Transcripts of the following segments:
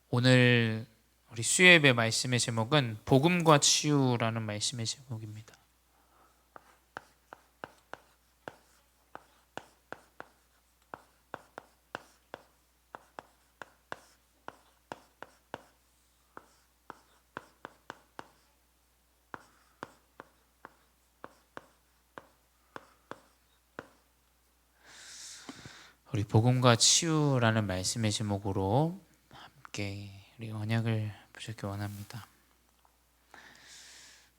오늘 우리 수요예배 말씀의 제목은 복음과 치유라는 말씀의 제목입니다. 우리 복음과 치유라는 말씀의 제목으로 함께 우리 언약을 붙잡기 원합니다.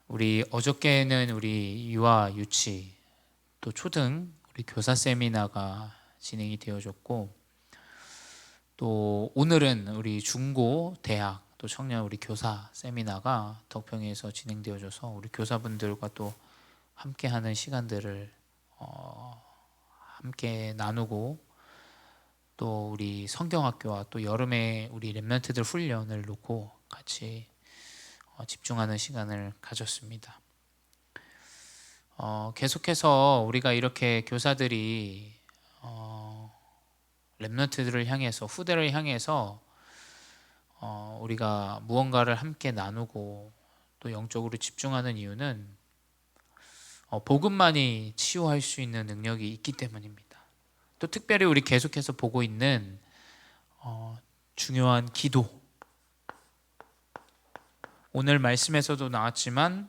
우리 어저께는 우리 유아, 유치, 또 초등 우리 교사 세미나가 진행이 되어졌고, 또 오늘은 우리 중고, 대학, 또 청년 우리 교사 세미나가 덕평에서 진행되어져서 우리 교사분들과 또 함께하는 시간들을 함께 나누고, 또 우리 성경학교와 또 여름에 우리 랩런트들 훈련을 놓고 같이 집중하는 시간을 가졌습니다. 계속해서 우리가 이렇게 교사들이 랩런트들을 향해서, 후대를 향해서 우리가 무언가를 함께 나누고 또 영적으로 집중하는 이유는 복음만이 치유할 수 있는 능력이 있기 때문입니다. 또 특별히 우리 계속해서 보고 있는 중요한 기도, 오늘 말씀에서도 나왔지만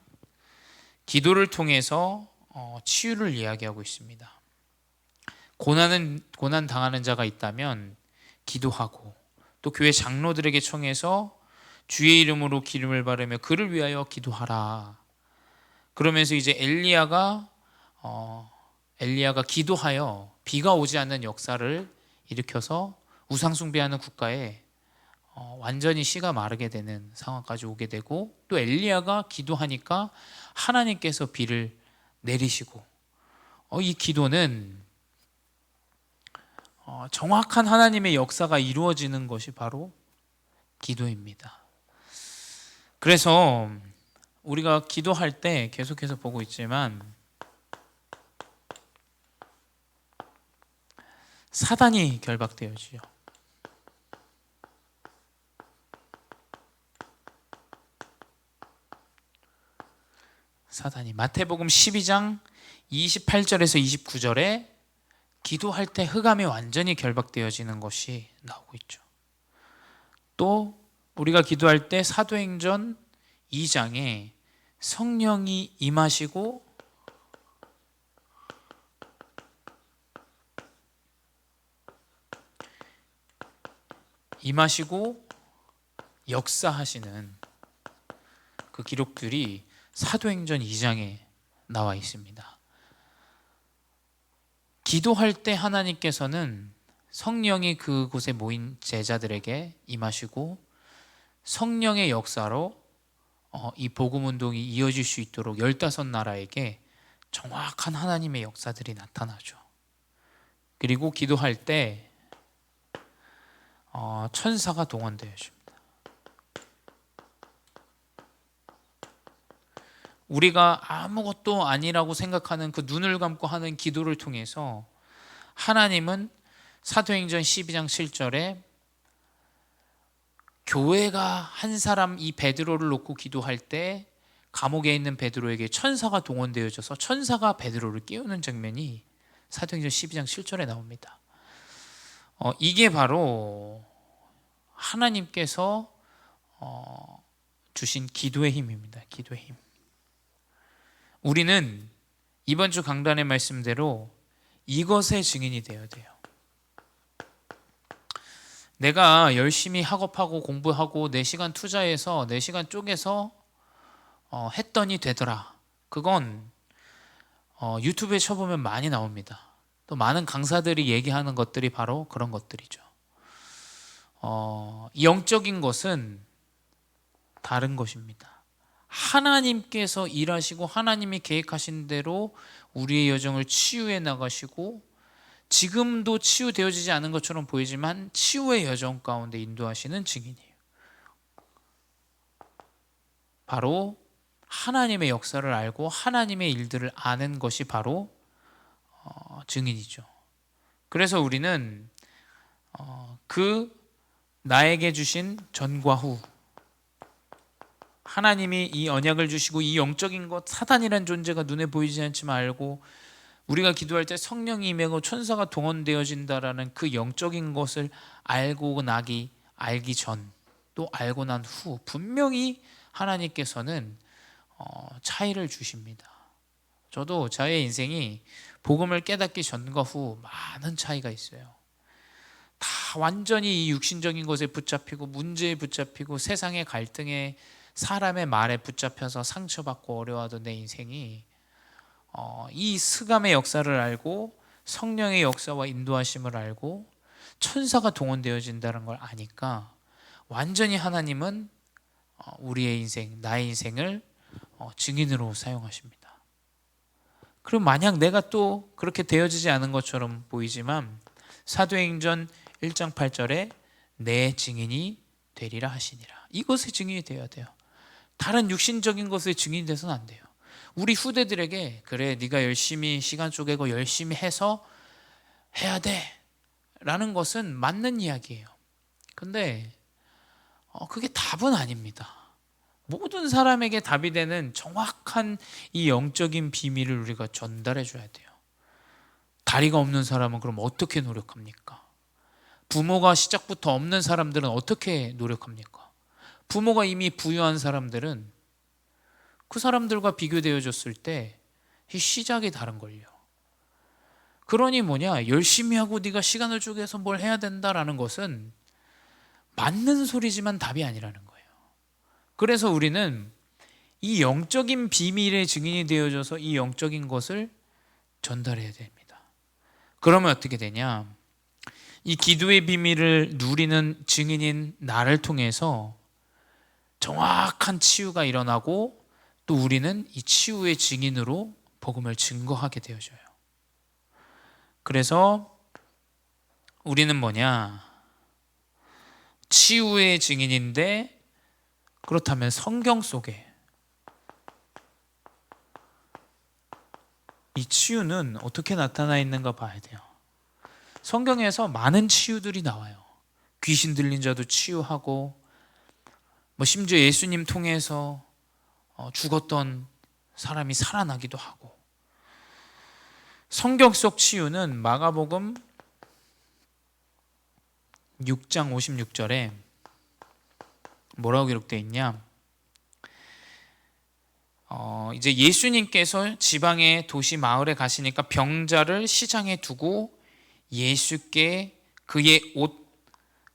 기도를 통해서 치유를 이야기하고 있습니다. 고난 당하는 자가 있다면 기도하고, 또 교회 장로들에게 청해서 주의 이름으로 기름을 바르며 그를 위하여 기도하라. 그러면서 이제 엘리야가 기도하여 비가 오지 않는 역사를 일으켜서 우상 숭배하는 국가에 완전히 씨가 마르게 되는 상황까지 오게 되고, 또 엘리야가 기도하니까 하나님께서 비를 내리시고, 이 기도는 정확한 하나님의 역사가 이루어지는 것이 바로 기도입니다. 그래서 우리가 기도할 때 계속해서 보고 있지만 사단이 결박되어지죠. 사단이 마태복음 12장 28절에서 29절에 기도할 때 흑암이 완전히 결박되어지는 것이 나오고 있죠. 또 우리가 기도할 때 사도행전 2장에 성령이 임하시고 역사하시는 그 기록들이 사도행전 2장에 나와 있습니다. 기도할 때 하나님께서는 성령이 그곳에 모인 제자들에게 임하시고, 성령의 역사로 이 복음 운동이 이어질 수 있도록 15나라에게 정확한 하나님의 역사들이 나타나죠. 그리고 기도할 때 천사가 동원되어집니다. 우리가 아무것도 아니라고 생각하는 그 눈을 감고 하는 기도를 통해서 하나님은 사도행전 12장 7절에 교회가 한 사람, 이 베드로를 놓고 기도할 때 감옥에 있는 베드로에게 천사가 동원되어져서 천사가 베드로를 깨우는 장면이 사도행전 12장 7절에 나옵니다. 이게 바로 하나님께서 주신 기도의 힘입니다. 기도의 힘. 우리는 이번 주 강단의 말씀대로 이것의 증인이 되어야 돼요. 내가 열심히 학업하고 공부하고 내 시간 투자해서 내 시간 쪼개서 했더니 되더라. 그건 유튜브에 쳐보면 많이 나옵니다. 또 많은 강사들이 얘기하는 것들이 바로 그런 것들이죠. 영적인 것은 다른 것입니다. 하나님께서 일하시고 하나님이 계획하신 대로 우리의 여정을 치유해 나가시고, 지금도 치유되어지지 않은 것처럼 보이지만 치유의 여정 가운데 인도하시는 증인이에요. 바로 하나님의 역사를 알고 하나님의 일들을 아는 것이 바로 증인이죠. 그래서 우리는 그 나에게 주신 전과 후, 하나님이 이 언약을 주시고 이 영적인 것, 사단이란 존재가 눈에 보이지 않지만 알고, 우리가 기도할 때 성령이 임하고 천사가 동원되어진다라는 그 영적인 것을 알기 전, 또 알고 난 후 분명히 하나님께서는 차이를 주십니다. 저도 저의 인생이 복음을 깨닫기 전과 후 많은 차이가 있어요. 다 완전히 이 육신적인 것에 붙잡히고, 문제에 붙잡히고, 세상의 갈등에, 사람의 말에 붙잡혀서 상처받고 어려워하던 내 인생이 이 스감의 역사를 알고, 성령의 역사와 인도하심을 알고, 천사가 동원되어진다는 걸 아니까 완전히 하나님은 우리의 인생, 나의 인생을 증인으로 사용하십니다. 그럼 만약 내가 또 그렇게 되어지지 않은 것처럼 보이지만 사도행전 1장 8절에 내 증인이 되리라 하시니라, 이것의 증인이 되어야 돼요. 다른 육신적인 것의 증인이 돼서는 안 돼요. 우리 후대들에게 그래 네가 열심히 시간 쪼개고 열심히 해서 해야 돼 라는 것은 맞는 이야기예요. 근데 그게 답은 아닙니다. 모든 사람에게 답이 되는 정확한 이 영적인 비밀을 우리가 전달해 줘야 돼요. 다리가 없는 사람은 그럼 어떻게 노력합니까? 부모가 시작부터 없는 사람들은 어떻게 노력합니까? 부모가 이미 부유한 사람들은 그 사람들과 비교되어졌을 때 이 시작이 다른걸요. 그러니 뭐냐, 열심히 하고 네가 시간을 쪼개서 뭘 해야 된다라는 것은 맞는 소리지만 답이 아니라는 거예요. 그래서 우리는 이 영적인 비밀의 증인이 되어져서 이 영적인 것을 전달해야 됩니다. 그러면 어떻게 되냐, 이 기도의 비밀을 누리는 증인인 나를 통해서 정확한 치유가 일어나고, 또 우리는 이 치유의 증인으로 복음을 증거하게 되어져요. 그래서 우리는 뭐냐, 치유의 증인인데, 그렇다면 성경 속에 이 치유는 어떻게 나타나 있는가 봐야 돼요. 성경에서 많은 치유들이 나와요. 귀신 들린 자도 치유하고, 심지어 예수님 통해서 죽었던 사람이 살아나기도 하고. 성경 속 치유는 마가복음 6장 56절에 뭐라고 기록되어 있냐, 이제 예수님께서 지방의 도시 마을에 가시니까 병자를 시장에 두고 예수께 그의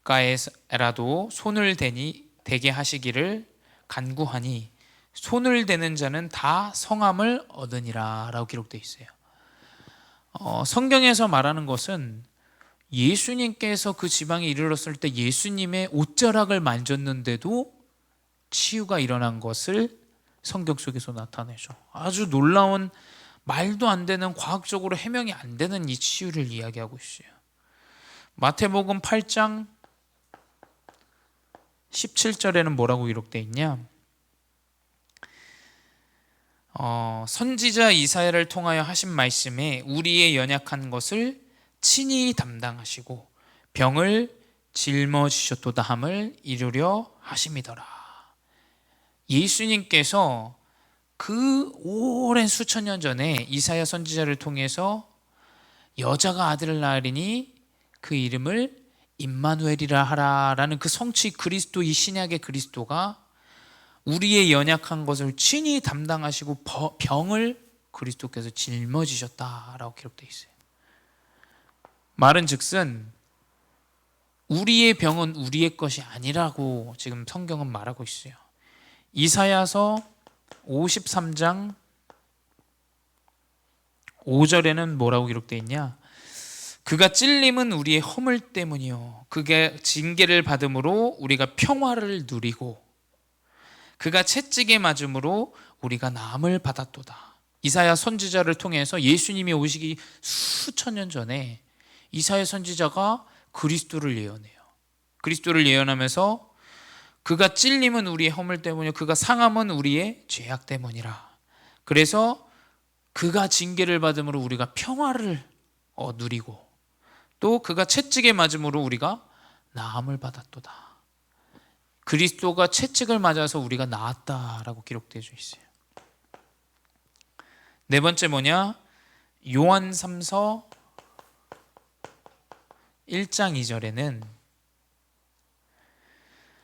옷가에라도 손을 대게 하시기를 간구하니 손을 대는 자는 다 성함을 얻으니라 라고 기록되어 있어요. 성경에서 말하는 것은 예수님께서 그 지방에 이르렀을 때 예수님의 옷자락을 만졌는데도 치유가 일어난 것을 성경 속에서 나타내죠. 아주 놀라운, 말도 안 되는, 과학적으로 해명이 안 되는 이 치유를 이야기하고 있어요. 마태복음 8장 17절에는 뭐라고 기록되어 있냐, 선지자 이사야를 통하여 하신 말씀에 우리의 연약한 것을 친히 담당하시고 병을 짊어지셨도다 함을 이루려 하심이더라. 예수님께서 그 오랜 수천 년 전에 이사야 선지자를 통해서 여자가 아들을 낳으리니 그 이름을 임마누엘이라 하라라는 그 성취 그리스도, 이 신약의 그리스도가 우리의 연약한 것을 친히 담당하시고 병을 그리스도께서 짊어지셨다라고 기록되어 있어요. 말은 즉슨 우리의 병은 우리의 것이 아니라고 지금 성경은 말하고 있어요. 이사야서 53장 5절에는 뭐라고 기록되어 있냐, 그가 찔림은 우리의 허물 때문이요 그가 징계를 받음으로 우리가 평화를 누리고 그가 채찍에 맞음으로 우리가 나음을 받았도다. 이사야 선지자를 통해서 예수님이 오시기 수천 년 전에 이사야 선지자가 그리스도를 예언해요. 그리스도를 예언하면서 그가 찔림은 우리의 허물 때문이요 그가 상함은 우리의 죄악 때문이라. 그래서 그가 징계를 받음으로 우리가 평화를 누리고, 또 그가 채찍에 맞음으로 우리가 나음을 받았도다. 그리스도가 채찍을 맞아서 우리가 나았다라고 기록되어 있어요. 네 번째 뭐냐? 요한 3서 1장 2절에는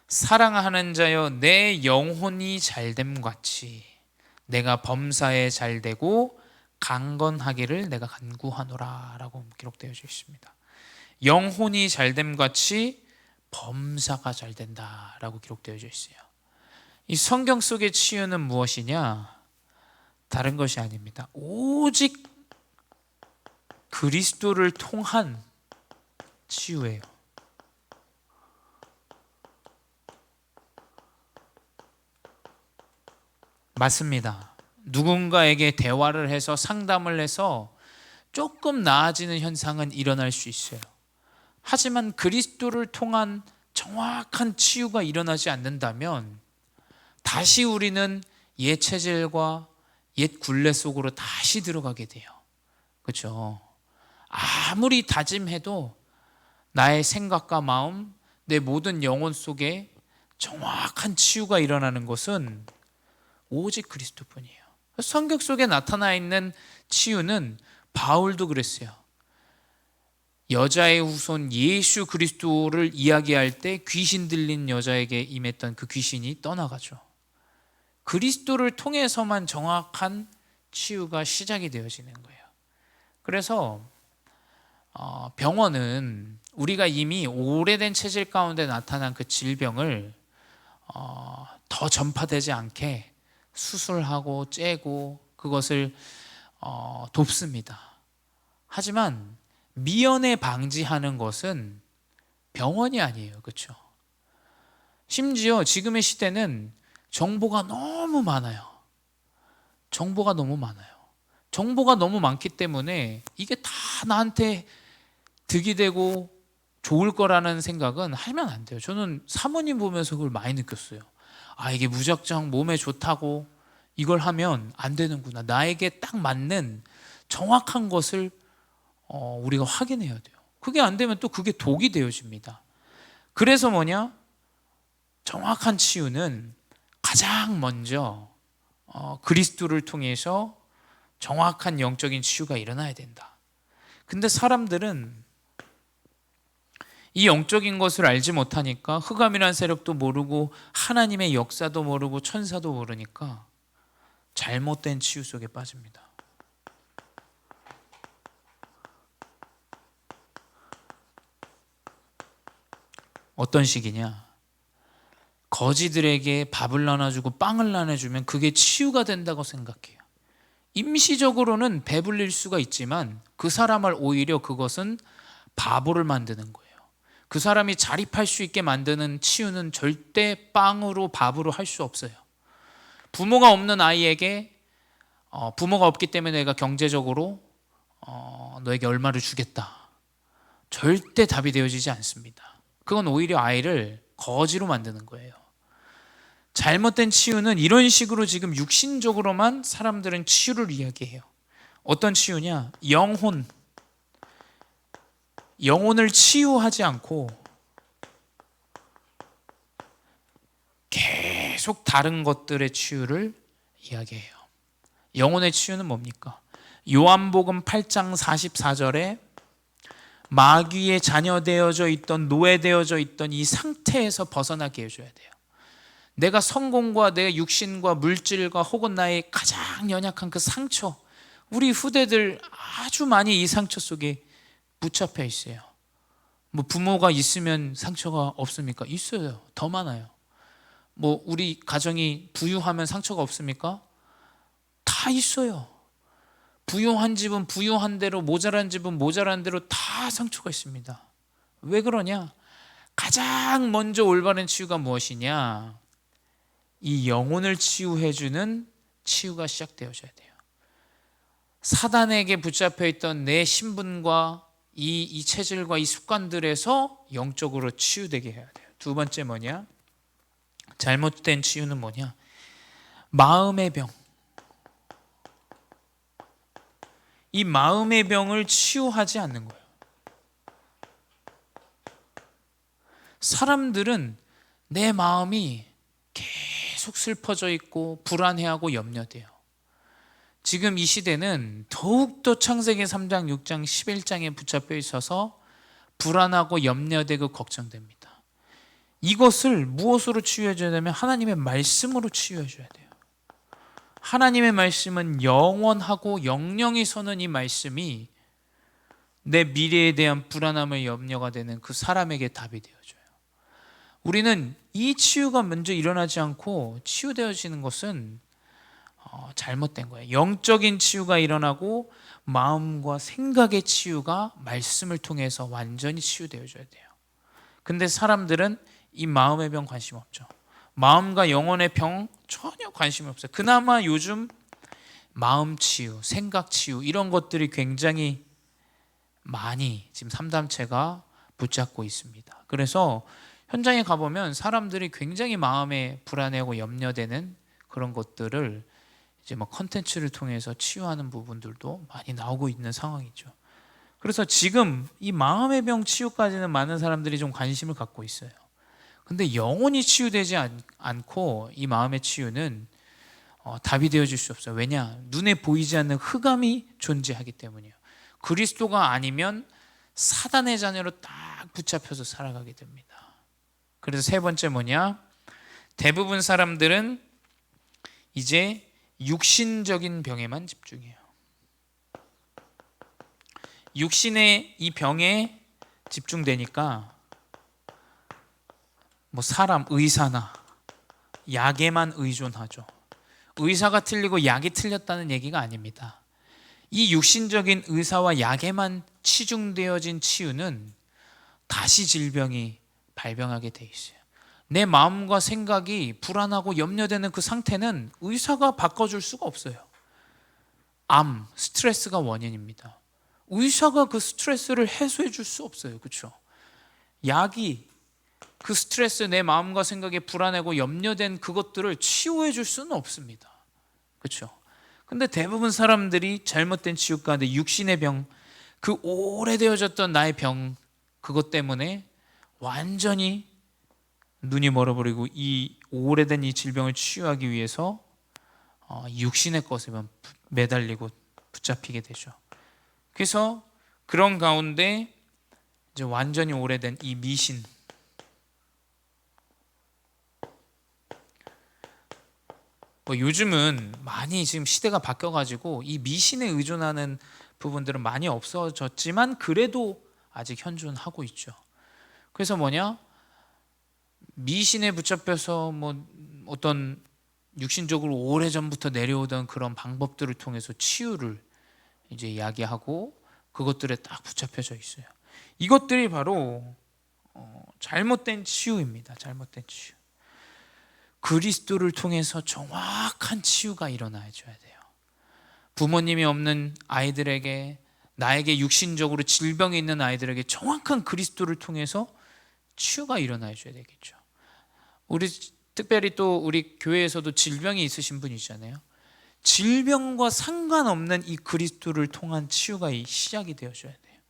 사랑하는 자여 내 영혼이 잘됨 같이 내가 범사에 잘되고 강건하기를 내가 간구하노라 라고 기록되어 있습니다. 영혼이 잘됨 같이 범사가 잘된다 라고 기록되어 있어요. 이 성경 속의 치유는 무엇이냐? 다른 것이 아닙니다. 오직 그리스도를 통한 치유예요. 맞습니다. 누군가에게 대화를 해서 상담을 해서 조금 나아지는 현상은 일어날 수 있어요. 하지만 그리스도를 통한 정확한 치유가 일어나지 않는다면 다시 우리는 옛 체질과 옛 굴레 속으로 다시 들어가게 돼요. 그렇죠? 아무리 다짐해도 나의 생각과 마음, 내 모든 영혼 속에 정확한 치유가 일어나는 것은 오직 그리스도뿐이에요. 성경 속에 나타나 있는 치유는 바울도 그랬어요. 여자의 후손 예수 그리스도를 이야기할 때 귀신 들린 여자에게 임했던 그 귀신이 떠나가죠. 그리스도를 통해서만 정확한 치유가 시작이 되어지는 거예요. 그래서 병원은 우리가 이미 오래된 체질 가운데 나타난 그 질병을 더 전파되지 않게 수술하고 째고 그것을 돕습니다. 하지만 미연에 방지하는 것은 병원이 아니에요. 그렇죠? 심지어 지금의 시대는 정보가 너무 많아요. 정보가 너무 많아요. 정보가 너무 많기 때문에 이게 다 나한테 득이 되고 좋을 거라는 생각은 하면 안 돼요. 저는 사모님 보면서 그걸 많이 느꼈어요. 아, 이게 무작정 몸에 좋다고 이걸 하면 안 되는구나. 나에게 딱 맞는 정확한 것을 우리가 확인해야 돼요. 그게 안 되면 또 그게 독이 되어집니다. 그래서 뭐냐? 정확한 치유는 가장 먼저 그리스도를 통해서 정확한 영적인 치유가 일어나야 된다. 근데 사람들은 이 영적인 것을 알지 못하니까 흑암이라는 세력도 모르고 하나님의 역사도 모르고 천사도 모르니까 잘못된 치유 속에 빠집니다. 어떤 식이냐? 거지들에게 밥을 나눠주고 빵을 나눠주면 그게 치유가 된다고 생각해요. 임시적으로는 배불릴 수가 있지만 그 사람을 오히려 그것은 바보를 만드는 거예요. 그 사람이 자립할 수 있게 만드는 치유는 절대 빵으로 밥으로 할 수 없어요. 부모가 없는 아이에게 부모가 없기 때문에 내가 경제적으로 너에게 얼마를 주겠다. 절대 답이 되어지지 않습니다. 그건 오히려 아이를 거지로 만드는 거예요. 잘못된 치유는 이런 식으로 지금 육신적으로만 사람들은 치유를 이야기해요. 어떤 치유냐? 영혼을 치유하지 않고 계속 다른 것들의 치유를 이야기해요. 영혼의 치유는 뭡니까? 요한복음 8장 44절에 마귀에 자녀되어져 있던 노예되어져 있던 이 상태에서 벗어나게 해줘야 돼요. 내가 성공과 내 육신과 물질과 혹은 나의 가장 연약한 그 상처, 우리 후대들 아주 많이 이 상처 속에 붙잡혀 있어요. 뭐 부모가 있으면 상처가 없습니까? 있어요. 더 많아요. 뭐 우리 가정이 부유하면 상처가 없습니까? 다 있어요. 부유한 집은 부유한 대로, 모자란 집은 모자란 대로 다 상처가 있습니다. 왜 그러냐? 가장 먼저 올바른 치유가 무엇이냐? 이 영혼을 치유해주는 치유가 시작되어져야 돼요. 사단에게 붙잡혀 있던 내 신분과 이 체질과 이 습관들에서 영적으로 치유되게 해야 돼요. 두 번째 뭐냐? 잘못된 치유는 뭐냐? 마음의 병. 이 마음의 병을 치유하지 않는 거예요. 사람들은 내 마음이 계속 슬퍼져 있고 불안해하고 염려돼요. 지금 이 시대는 더욱더 창세기 3장, 6장, 11장에 붙잡혀 있어서 불안하고 염려되고 걱정됩니다. 이것을 무엇으로 치유해줘야 되면 하나님의 말씀으로 치유해줘야 돼요. 하나님의 말씀은 영원하고 영영이 서는 이 말씀이 내 미래에 대한 불안함을 염려가 되는 그 사람에게 답이 되어줘요. 우리는 이 치유가 먼저 일어나지 않고 치유되어지는 것은 잘못된 거예요. 영적인 치유가 일어나고 마음과 생각의 치유가 말씀을 통해서 완전히 치유되어져야 돼요. 근데 사람들은 이 마음의 병 관심 없죠. 마음과 영혼의 병 전혀 관심이 없어요. 그나마 요즘 마음 치유, 생각 치유 이런 것들이 굉장히 많이 지금 삼단체가 붙잡고 있습니다. 그래서 현장에 가보면 사람들이 굉장히 마음에 불안해하고 염려되는 그런 것들을 이제 뭐 컨텐츠를 통해서 치유하는 부분들도 많이 나오고 있는 상황이죠. 그래서 지금 이 마음의 병 치유까지는 많은 사람들이 좀 관심을 갖고 있어요. 근데 영혼이 치유되지 않고 이 마음의 치유는 답이 되어질 수 없어요. 왜냐? 눈에 보이지 않는 흑암이 존재하기 때문이에요. 그리스도가 아니면 사단의 자녀로 딱 붙잡혀서 살아가게 됩니다. 그래서 세 번째 뭐냐? 대부분 사람들은 이제 육신적인 병에만 집중해요. 육신의 이 병에 집중되니까 뭐 사람, 의사나 약에만 의존하죠. 의사가 틀리고 약이 틀렸다는 얘기가 아닙니다. 이 육신적인 의사와 약에만 치중되어진 치유는 다시 질병이 발병하게 돼 있어요. 내 마음과 생각이 불안하고 염려되는 그 상태는 의사가 바꿔줄 수가 없어요. 암, 스트레스가 원인입니다. 의사가 그 스트레스를 해소해 줄 수 없어요. 그렇죠? 약이 그 스트레스, 내 마음과 생각에 불안하고 염려된 그것들을 치유해 줄 수는 없습니다. 그렇죠? 근데 대부분 사람들이 잘못된 치유 가운데 육신의 병, 그 오래되어졌던 나의 병, 그것 때문에 완전히 눈이 멀어버리고 이 오래된 이 질병을 치유하기 위해서 육신의 것에만 매달리고 붙잡히게 되죠. 그래서 그런 가운데 이제 완전히 오래된 이 미신, 요즘은 많이 지금 시대가 바뀌어가지고 이 미신에 의존하는 부분들은 많이 없어졌지만 그래도 아직 현존하고 있죠. 그래서 뭐냐? 미신에 붙잡혀서 뭐 어떤 육신적으로 오래전부터 내려오던 그런 방법들을 통해서 치유를 이제 이야기하고 그것들에 딱 붙잡혀져 있어요. 이것들이 바로 잘못된 치유입니다. 잘못된 치유. 그리스도를 통해서 정확한 치유가 일어나줘야 돼요. 부모님이 없는 아이들에게, 나에게 육신적으로 질병이 있는 아이들에게 정확한 그리스도를 통해서 치유가 일어나줘야 되겠죠. 우리 특별히 또 우리 교회에서도 질병이 있으신 분 있잖아요. 질병과 상관없는 이 그리스도를 통한 치유가 시작이 되어줘야 돼요.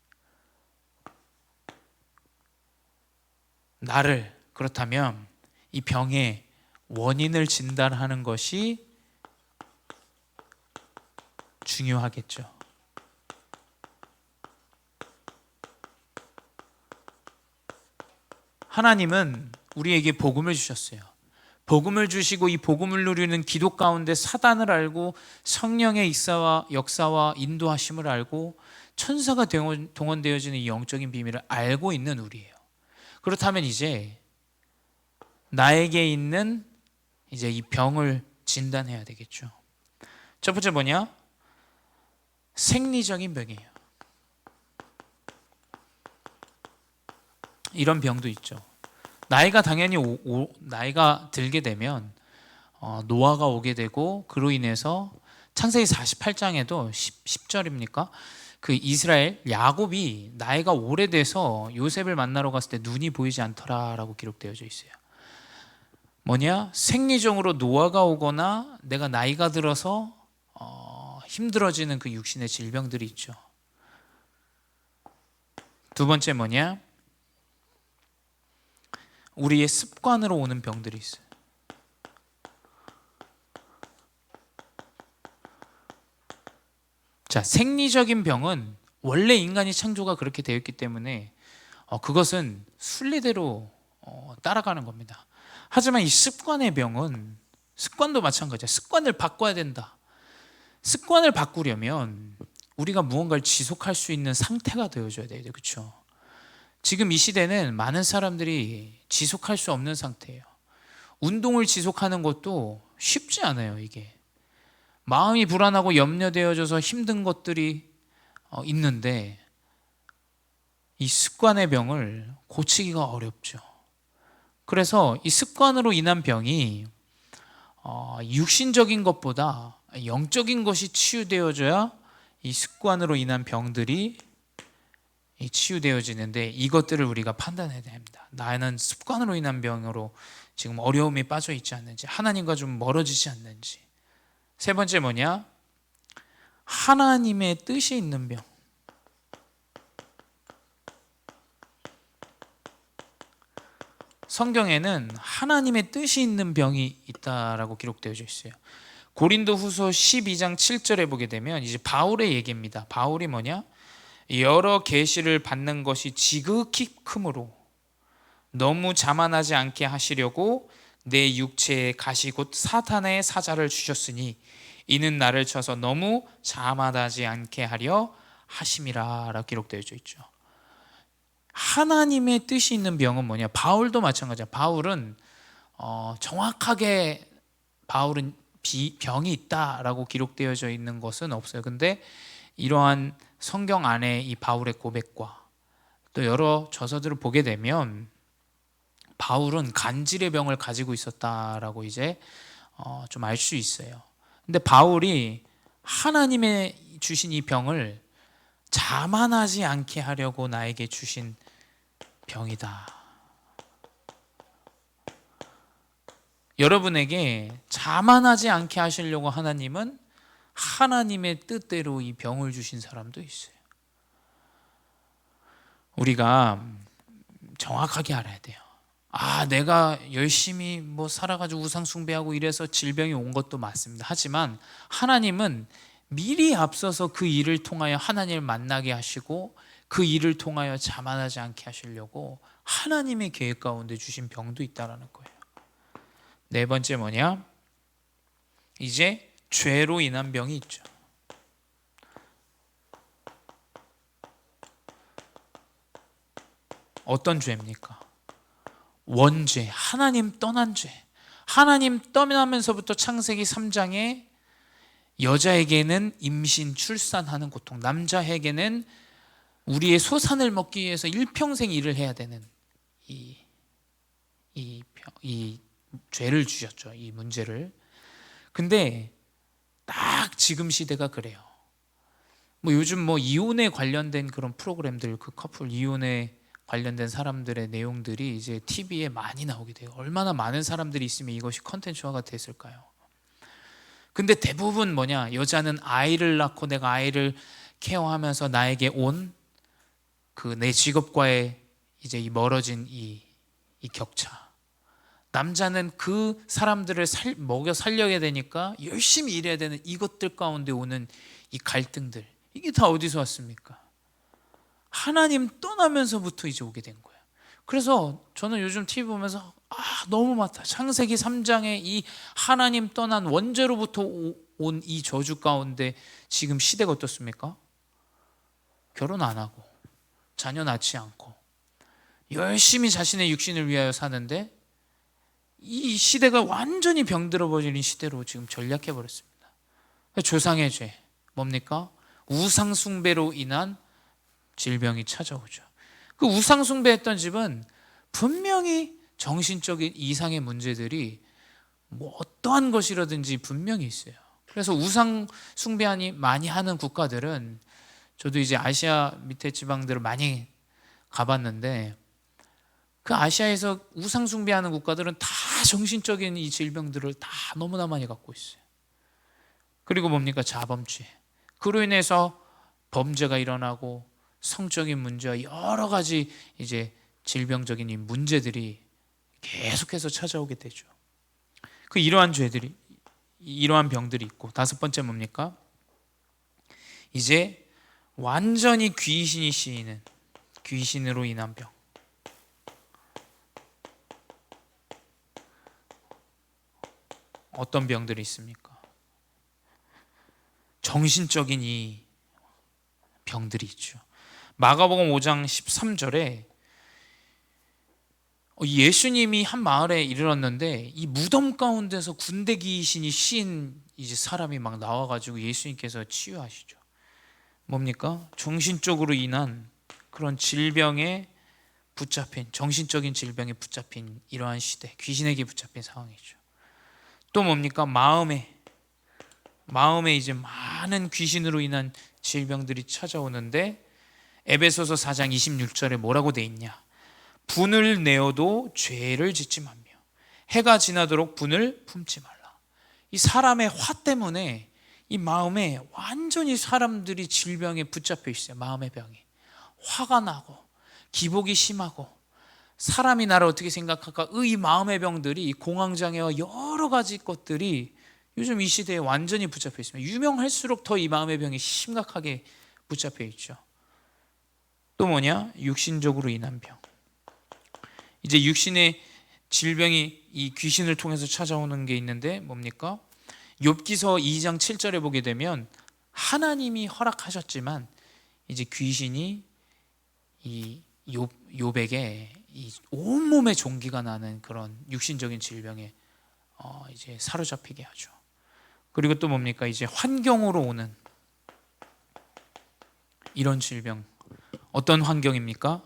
나를 그렇다면 이 병의 원인을 진단하는 것이 중요하겠죠. 하나님은 우리에게 복음을 주셨어요. 복음을 주시고 이 복음을 누리는 기도 가운데 사단을 알고 성령의 역사와 인도하심을 알고 천사가 동원되어지는 이 영적인 비밀을 알고 있는 우리예요. 그렇다면 이제 나에게 있는 이제 이 병을 진단해야 되겠죠. 첫 번째 뭐냐? 생리적인 병이에요. 이런 병도 있죠. 나이가 당연히 나이가 들게 되면 노화가 오게 되고 그로 인해서 창세기 48장에도 10절입니까? 그 이스라엘 야곱이 나이가 오래돼서 요셉을 만나러 갔을 때 눈이 보이지 않더라라고 기록되어져 있어요. 뭐냐? 생리적으로 노화가 오거나 내가 나이가 들어서 힘들어지는 그 육신의 질병들이 있죠. 두 번째 뭐냐? 우리의 습관으로 오는 병들이 있어요. 자, 생리적인 병은 원래 인간이 창조가 그렇게 되어 있기 때문에 그것은 순리대로 따라가는 겁니다. 하지만 이 습관의 병은 습관도 마찬가지야. 습관을 바꿔야 된다. 습관을 바꾸려면 우리가 무언가를 지속할 수 있는 상태가 되어줘야 돼요. 그렇죠? 지금 이 시대는 많은 사람들이 지속할 수 없는 상태예요. 운동을 지속하는 것도 쉽지 않아요. 이게 마음이 불안하고 염려되어져서 힘든 것들이 있는데 이 습관의 병을 고치기가 어렵죠. 그래서 이 습관으로 인한 병이 육신적인 것보다 영적인 것이 치유되어져야 이 습관으로 인한 병들이 치유되어지는데, 이것들을 우리가 판단해야 됩니다. 나는 습관으로 인한 병으로 지금 어려움에 빠져 있지 않는지, 하나님과 좀 멀어지지 않는지. 세 번째 뭐냐? 하나님의 뜻이 있는 병. 성경에는 하나님의 뜻이 있는 병이 있다라고 기록되어 있어요. 고린도후서 12장 7절에 보게 되면 이제 바울의 얘기입니다. 바울이 뭐냐? 여러 계시를 받는 것이 지극히 크므로 너무 자만하지 않게 하시려고 내 육체에 가시 곧 사탄의 사자를 주셨으니 이는 나를 쳐서 너무 자만하지 않게 하려 하심이라 라고 되어져 있죠. 하나님의 뜻이 있는 병은 뭐냐? 바울도 마찬가지야. 바울은 정확하게 바울은 병이 있다라고 기록되어져 있는 것은 없어요. 근데 이러한 성경 안에 이 바울의 고백과 또 여러 저서들을 보게 되면 바울은 간질의 병을 가지고 있었다라고 이제 좀 알 수 있어요. 근데 바울이 하나님의 주신 이 병을 자만하지 않게 하려고 나에게 주신 병이다. 여러분에게 자만하지 않게 하시려고 하나님은 하나님의 뜻대로 이 병을 주신 사람도 있어요. 우리가 정확하게 알아야 돼요. 내가 열심히 살아가지고 우상 숭배하고 이래서 질병이 온 것도 맞습니다. 하지만 하나님은 미리 앞서서 그 일을 통하여 하나님을 만나게 하시고 그 일을 통하여 자만하지 않게 하시려고 하나님의 계획 가운데 주신 병도 있다라는 거예요. 네 번째 뭐냐? 이제 죄로 인한 병이 있죠. 어떤 죄입니까? 원죄, 하나님 떠난 죄. 하나님 떠나면서부터 창세기 3장에 여자에게는 임신, 출산하는 고통, 남자에게는 우리의 소산을 먹기 위해서 일평생 일을 해야 되는 이 죄를 주셨죠. 이 문제를. 근데 딱 지금 시대가 그래요. 요즘 이혼에 관련된 그런 프로그램들, 그 커플 이혼에 관련된 사람들의 내용들이 이제 TV에 많이 나오게 돼요. 얼마나 많은 사람들이 있으면 이것이 컨텐츠화가 됐을까요? 근데 대부분 뭐냐? 여자는 아이를 낳고 내가 아이를 케어하면서 나에게 온 그 내 직업과의 이제 이 멀어진 이 격차. 남자는 그 사람들을 먹여 살려야 되니까 열심히 일해야 되는 이것들 가운데 오는 이 갈등들. 이게 다 어디서 왔습니까? 하나님 떠나면서부터 이제 오게 된 거예요. 그래서 저는 요즘 TV 보면서 너무 많다. 창세기 3장에 이 하나님 떠난 원죄로부터 온 이 저주 가운데 지금 시대가 어떻습니까? 결혼 안 하고 자녀 낳지 않고 열심히 자신의 육신을 위하여 사는데 이 시대가 완전히 병들어 버린 시대로 지금 전락해 버렸습니다. 조상의 죄 뭡니까? 우상 숭배로 인한 질병이 찾아오죠. 그 우상 숭배했던 집은 분명히 정신적인 이상의 문제들이 어떠한 것이라든지 분명히 있어요. 그래서 우상 숭배하니 많이 하는 국가들은, 저도 이제 아시아 밑에 지방들을 많이 가봤는데 그 아시아에서 우상 숭배하는 국가들은 다 정신적인 이 질병들을 다 너무나 많이 갖고 있어요. 그리고 뭡니까? 자범죄. 그로 인해서 범죄가 일어나고 성적인 문제와 여러 가지 이제 질병적인 이 문제들이 계속해서 찾아오게 되죠. 이러한 죄들이, 이러한 병들이 있고, 다섯 번째 뭡니까? 이제 완전히 귀신이 씌이는, 귀신으로 인한 병. 어떤 병들이 있습니까? 정신적인 이 병들이 있죠. 마가복음 5장 13절에 예수님이 한 마을에 이르렀는데 이 무덤 가운데서 군대 귀신이 씌인 이제 사람이 막 나와가지고 예수님께서 치유하시죠. 뭡니까? 정신적으로 인한 그런 질병에 붙잡힌, 정신적인 질병에 붙잡힌 이러한 시대, 귀신에게 붙잡힌 상황이죠. 또 뭡니까? 마음에 이제 많은 귀신으로 인한 질병들이 찾아오는데 에베소서 4장 26절에 뭐라고 돼 있냐? 분을 내어도 죄를 짓지 말며 해가 지나도록 분을 품지 말라. 이 사람의 화 때문에 이 마음에 완전히 사람들이 질병에 붙잡혀 있어요. 마음의 병이. 화가 나고 기복이 심하고 사람이 나를 어떻게 생각할까? 이 마음의 병들이, 이 공황장애와 여러 가지 것들이 요즘 이 시대에 완전히 붙잡혀 있습니다. 유명할수록 더 이 마음의 병이 심각하게 붙잡혀 있죠. 또 뭐냐? 육신적으로 인한 병. 이제 육신의 질병이 이 귀신을 통해서 찾아오는 게 있는데 뭡니까? 욥기서 2장 7절에 보게 되면 하나님이 허락하셨지만 이제 귀신이 이 욥에게 이 온몸에 종기가 나는 그런 육신적인 질병에 이제 사로잡히게 하죠. 그리고 또 뭡니까? 이제 환경으로 오는 이런 질병. 어떤 환경입니까?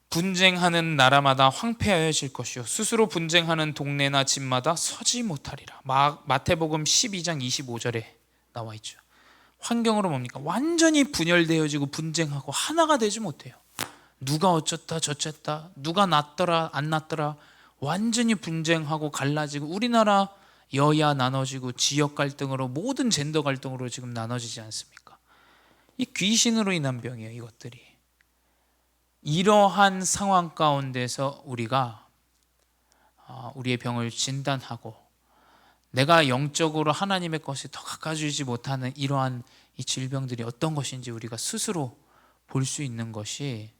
분쟁하는 나라마다 황폐하여질 것이요 스스로 분쟁하는 동네나 집마다 서지 못하리라. 마태복음 12장 25절에 나와 있죠. 환경으로 뭡니까? 완전히 분열되어지고 분쟁하고 하나가 되지 못해요. 누가 어쩌다 저쩌다, 누가 낫더라 안 낫더라, 완전히 분쟁하고 갈라지고, 우리나라 여야 나눠지고 지역 갈등으로, 모든 젠더 갈등으로 지금 나눠지지 않습니까? 이 귀신으로 인한 병이에요. 이것들이. 이러한 상황 가운데서 우리가 우리의 병을 진단하고 내가 영적으로 하나님의 것에 더 가까워지지 못하는 이러한 이 질병들이 어떤 것인지 우리가 스스로 볼 수 있는 것이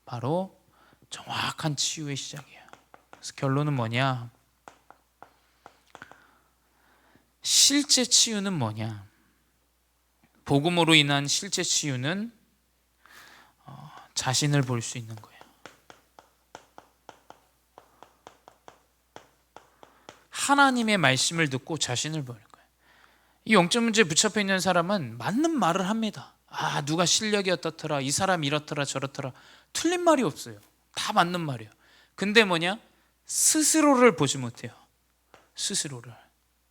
바로 정확한 치유의 시작이에요. 그래서 결론은 뭐냐? 실제 치유는 뭐냐? 복음으로 인한 실제 치유는 자신을 볼 수 있는 거예요. 하나님의 말씀을 듣고 자신을 보는 거예요. 이 영적 문제에 붙잡혀 있는 사람은 맞는 말을 합니다. 누가 실력이 어떻더라, 이 사람 이렇더라 저렇더라, 틀린 말이 없어요. 다 맞는 말이에요. 근데 뭐냐? 스스로를 보지 못해요. 스스로를.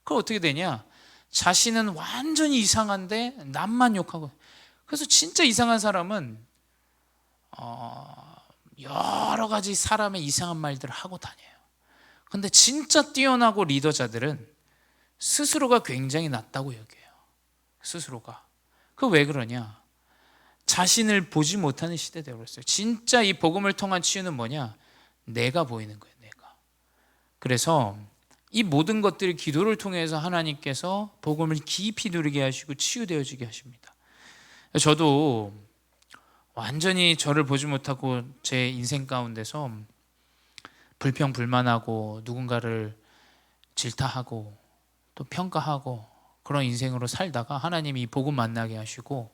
그럼 어떻게 되냐? 자신은 완전히 이상한데 남만 욕하고. 그래서 진짜 이상한 사람은 여러 가지 사람의 이상한 말들을 하고 다녀요. 근데 진짜 뛰어나고 리더자들은 스스로가 굉장히 낫다고 여겨요. 스스로가. 왜 그러냐? 자신을 보지 못하는 시대 되어버렸어요. 진짜 이 복음을 통한 치유는 뭐냐? 내가 보이는 거예요. 내가. 그래서 이 모든 것들이 기도를 통해서 하나님께서 복음을 깊이 누리게 하시고 치유되어지게 하십니다. 저도 완전히 저를 보지 못하고 제 인생 가운데서 불평불만하고 누군가를 질타하고 또 평가하고 그런 인생으로 살다가 하나님이 복음 만나게 하시고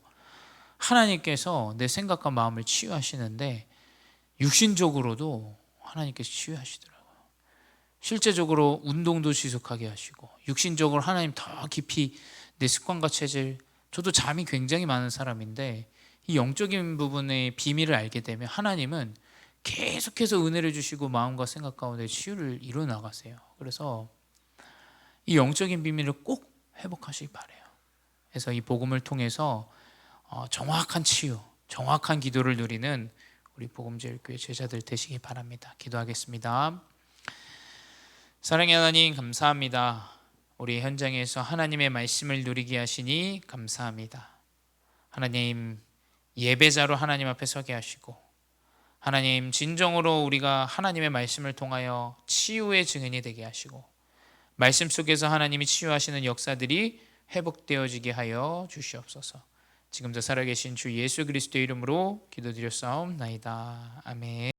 하나님께서 내 생각과 마음을 치유하시는데 육신적으로도 하나님께서 치유하시더라고요. 실제적으로 운동도 지속하게 하시고 육신적으로 하나님 더 깊이 내 습관과 체질, 저도 잠이 굉장히 많은 사람인데 이 영적인 부분의 비밀을 알게 되면 하나님은 계속해서 은혜를 주시고 마음과 생각 가운데 치유를 이루어 나가세요. 그래서 이 영적인 비밀을 꼭 회복하시기 바라요. 그래서 이 복음을 통해서 정확한 치유, 정확한 기도를 누리는 우리 복음제일교회 제자들 되시기 바랍니다. 기도하겠습니다. 사랑의 하나님, 감사합니다. 우리 현장에서 하나님의 말씀을 누리게 하시니 감사합니다. 하나님, 예배자로 하나님 앞에 서게 하시고 하나님, 진정으로 우리가 하나님의 말씀을 통하여 치유의 증인이 되게 하시고, 말씀 속에서 하나님이 치유하시는 역사들이 회복되어지게 하여 주시옵소서. 지금도 살아계신 주 예수 그리스도의 이름으로 기도드렸사옵나이다. 아멘.